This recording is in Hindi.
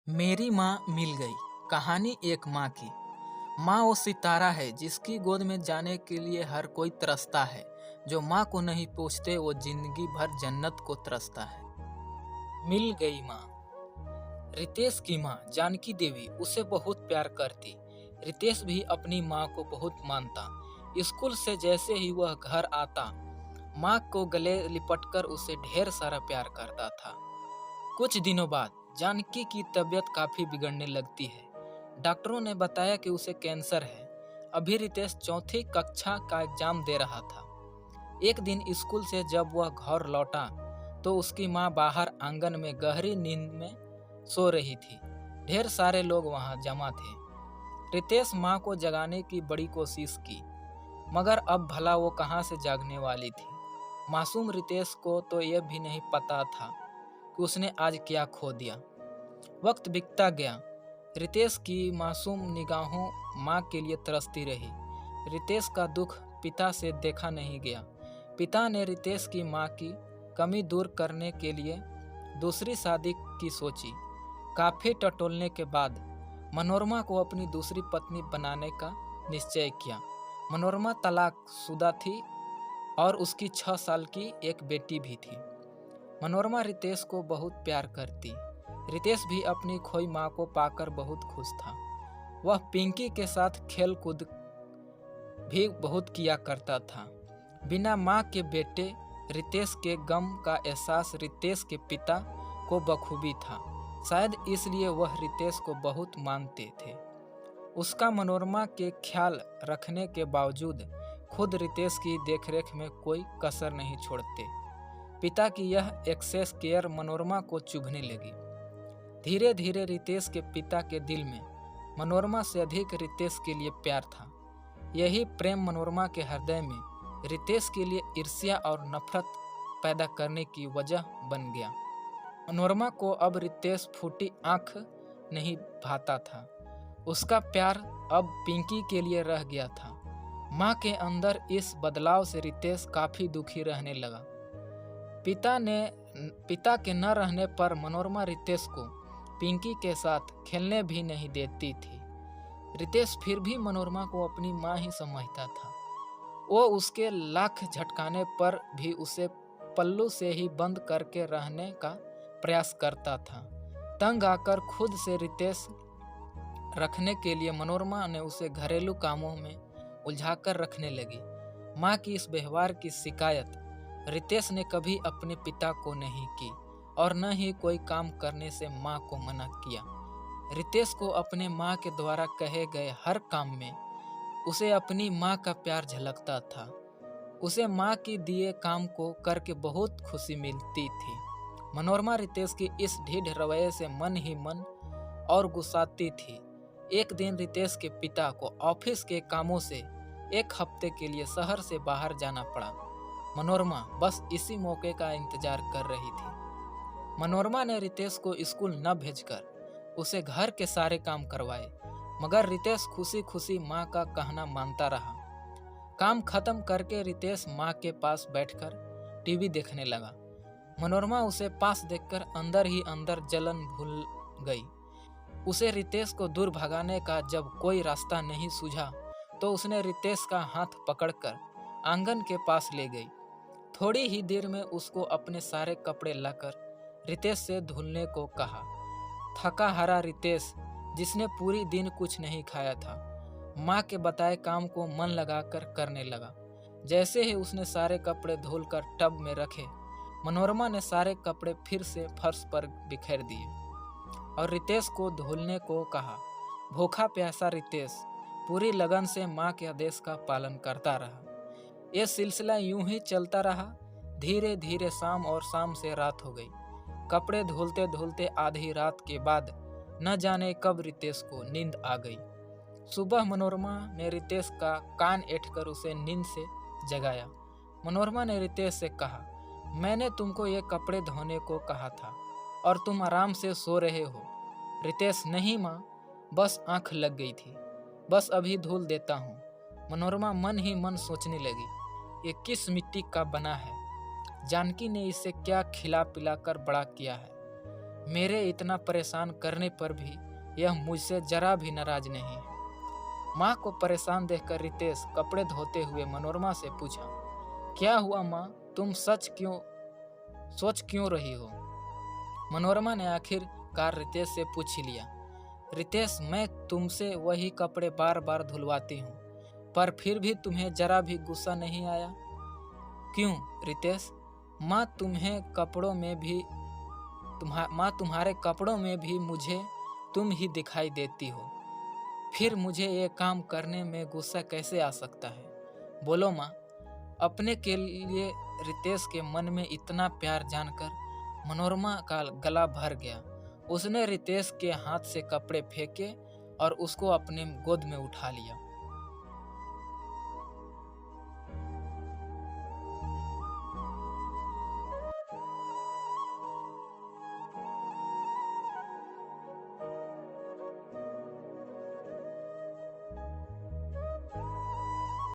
मेरी माँ मिल गई। कहानी एक माँ की। माँ वो सितारा है जिसकी गोद में जाने के लिए हर कोई तरसता है। जो माँ को नहीं पूछते वो जिंदगी भर जन्नत को तरसता है। मिल गई माँ। रितेश की माँ जानकी देवी उसे बहुत प्यार करती। रितेश भी अपनी माँ को बहुत मानता। स्कूल से जैसे ही वह घर आता, माँ को गले लिपटकर उसे ढेर सारा प्यार करता था। कुछ दिनों बाद जानकी की तबीयत काफी बिगड़ने लगती है। डॉक्टरों ने बताया कि उसे कैंसर है। अभी रितेश चौथी कक्षा का एग्जाम दे रहा था। एक दिन स्कूल से जब वह घर लौटा तो उसकी माँ बाहर आंगन में गहरी नींद में सो रही थी। ढेर सारे लोग वहां जमा थे। रितेश माँ को जगाने की बड़ी कोशिश की, मगर अब भला वो कहाँ से जागने वाली थी। मासूम रितेश को तो यह भी नहीं पता था कि उसने आज क्या खो दिया। वक्त बीतता गया। रितेश की मासूम निगाहों माँ के लिए तरसती रही। रितेश का दुख पिता से देखा नहीं गया। पिता ने रितेश की माँ की कमी दूर करने के लिए दूसरी शादी की सोची। काफी टटोलने के बाद मनोरमा को अपनी दूसरी पत्नी बनाने का निश्चय किया। मनोरमा तलाकशुदा थी और उसकी 6 साल की एक बेटी भी थी। मनोरमा रितेश को बहुत प्यार करती। रितेश भी अपनी खोई माँ को पाकर बहुत खुश था। वह पिंकी के साथ खेल कूद भी बहुत किया करता था। बिना माँ के बेटे रितेश के गम का एहसास रितेश के पिता को बखूबी था। शायद इसलिए वह रितेश को बहुत मानते थे। उसका मनोरमा के ख्याल रखने के बावजूद खुद रितेश की देखरेख में कोई कसर नहीं छोड़ते। पिता की यह एक्सेस केयर मनोरमा को चुभने लगी। धीरे धीरे रितेश के पिता के दिल में मनोरमा से अधिक रितेश के लिए प्यार था। यही प्रेम मनोरमा के हृदय में रितेश के लिए ईर्ष्या और नफरत पैदा करने की वजह बन गया। मनोरमा को अब रितेश फूटी आंख नहीं भाता था। उसका प्यार अब पिंकी के लिए रह गया था। माँ के अंदर इस बदलाव से रितेश काफी दुखी रहने लगा। पिता के न रहने पर मनोरमा रितेश को पिंकी के साथ खेलने भी नहीं देती थी। रितेश फिर भी मनोरमा को अपनी माँ ही समझता था। वो उसके लाख झटकाने पर भी उसे पल्लू से ही बंद करके रहने का प्रयास करता था। तंग आकर खुद से रितेश रखने के लिए मनोरमा ने उसे घरेलू कामों में उलझाकर रखने लगी। माँ की इस व्यवहार की शिकायत रितेश ने कभी अपने पिता को नहीं की और न ही कोई काम करने से माँ को मना किया। रितेश को अपने माँ के द्वारा कहे गए हर काम में उसे अपनी माँ का प्यार झलकता था। उसे माँ की दिए काम को करके बहुत खुशी मिलती थी। मनोरमा रितेश की इस ढीठ रवैये से मन ही मन और गुस्साती थी। एक दिन रितेश के पिता को ऑफिस के कामों से एक हफ्ते के लिए शहर से बाहर जाना पड़ा। मनोरमा बस इसी मौके का इंतजार कर रही थी। मनोरमा ने रितेश को स्कूल न भेजकर उसे घर के सारे काम करवाए, मगर रितेश खुशी खुशी माँ का कहना मानता रहा। काम खत्म करके रितेश माँ के पास बैठकर टीवी देखने लगा। मनोरमा उसे पास देखकर अंदर ही अंदर जलन भूल गई। उसे रितेश को दूर भगाने का जब कोई रास्ता नहीं सूझा तो उसने रितेश का हाथ पकड़कर आंगन के पास ले गई। थोड़ी ही देर में उसको अपने सारे कपड़े लाकर रितेश से धुलने को कहा। थका हारा रितेश, जिसने पूरी दिन कुछ नहीं खाया था, माँ के बताए काम को मन लगाकर करने लगा। जैसे ही उसने सारे कपड़े धुलकर टब में रखे, मनोरमा ने सारे कपड़े फिर से फर्श पर बिखेर दिए और रितेश को धुलने को कहा। भूखा प्यासा रितेश पूरी लगन से माँ के आदेश का पालन करता रहा। यह सिलसिला यूं ही चलता रहा। धीरे धीरे शाम और शाम से रात हो गई। कपड़े धुलते धुलते आधी रात के बाद न जाने कब रितेश को नींद आ गई। सुबह मनोरमा ने रितेश का कान ऐंठकर उसे नींद से जगाया। मनोरमा ने रितेश से कहा, मैंने तुमको ये कपड़े धोने को कहा था और तुम आराम से सो रहे हो। रितेश, नहीं माँ, बस आंख लग गई थी, बस अभी धुल देता हूँ। मनोरमा मन ही मन सोचने लगी, ये किस मिट्टी का बना है। जानकी ने इसे क्या खिला पिला कर बड़ा किया है। मेरे इतना परेशान करने पर भी यह मुझसे जरा भी नाराज नहीं है। माँ को परेशान देखकर रितेश कपड़े धोते हुए मनोरमा से पूछा, क्या हुआ माँ, तुम सोच क्यों रही हो? मनोरमा ने आखिरकार रितेश से पूछ ही लिया। रितेश, मैं तुमसे वही कपड़े बार बार धुलवाती हूँ, पर फिर भी तुम्हें जरा भी गुस्सा नहीं आया? क्यों रितेश? माँ तुम्हारे कपड़ों में भी मुझे तुम ही दिखाई देती हो, फिर मुझे ये काम करने में गुस्सा कैसे आ सकता है? बोलो माँ। अपने के लिए रितेश के मन में इतना प्यार जानकर मनोरमा का गला भर गया। उसने रितेश के हाथ से कपड़े फेंके और उसको अपने गोद में उठा लिया।